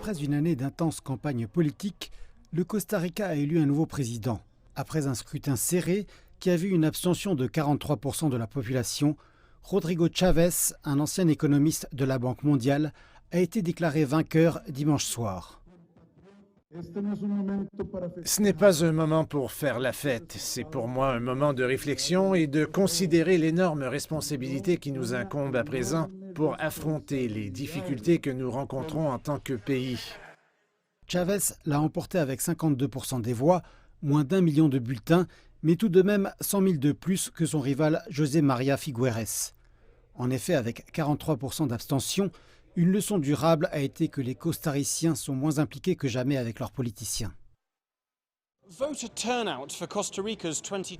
Après une année d'intense campagne politique, le Costa Rica a élu un nouveau président. Après un scrutin serré qui a vu une abstention de 43% de la population, Rodrigo Chávez, un ancien économiste de la Banque mondiale, a été déclaré vainqueur dimanche soir. Ce n'est pas un moment pour faire la fête, c'est pour moi un moment de réflexion et de considérer l'énorme responsabilité qui nous incombe à présent pour affronter les difficultés que nous rencontrons en tant que pays. Chávez l'a emporté avec 52% des voix, moins d'1 million de bulletins, mais tout de même 100 000 de plus que son rival José María Figueres. En effet, avec 43% d'abstention, une leçon durable a été que les costariciens sont moins impliqués que jamais avec leurs politiciens.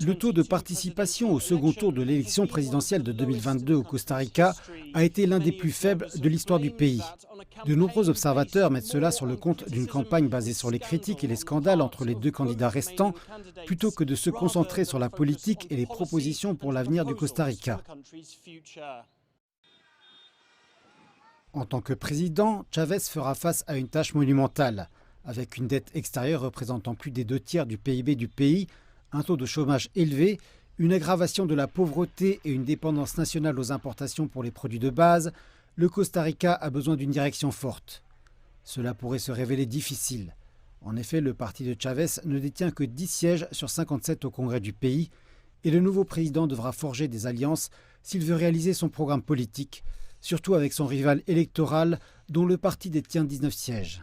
Le taux de participation au second tour de l'élection présidentielle de 2022 au Costa Rica a été l'un des plus faibles de l'histoire du pays. De nombreux observateurs mettent cela sur le compte d'une campagne basée sur les critiques et les scandales entre les deux candidats restants, plutôt que de se concentrer sur la politique et les propositions pour l'avenir du Costa Rica. En tant que président, Chávez fera face à une tâche monumentale. Avec une dette extérieure représentant plus des 2 tiers du PIB du pays, un taux de chômage élevé, une aggravation de la pauvreté et une dépendance nationale aux importations pour les produits de base, le Costa Rica a besoin d'une direction forte. Cela pourrait se révéler difficile. En effet, le parti de Chávez ne détient que 10 sièges sur 57 au Congrès du pays et le nouveau président devra forger des alliances s'il veut réaliser son programme politique, surtout avec son rival électoral dont le parti détient 19 sièges.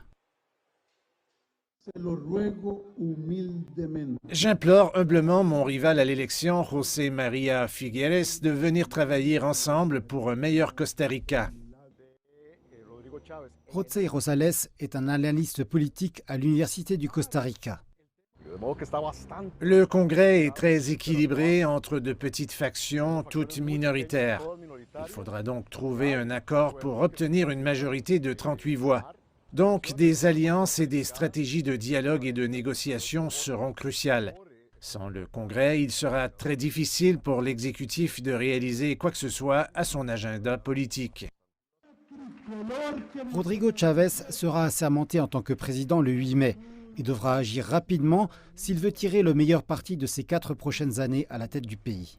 J'implore humblement mon rival à l'élection, José María Figueres, de venir travailler ensemble pour un meilleur Costa Rica. José Rosales est un analyste politique à l'Université du Costa Rica. Le Congrès est très équilibré entre de petites factions, toutes minoritaires. Il faudra donc trouver un accord pour obtenir une majorité de 38 voix. Donc, des alliances et des stratégies de dialogue et de négociation seront cruciales. Sans le Congrès, il sera très difficile pour l'exécutif de réaliser quoi que ce soit à son agenda politique. Rodrigo Chávez sera assermenté en tant que président le 8 mai et devra agir rapidement s'il veut tirer le meilleur parti de ses 4 prochaines années à la tête du pays.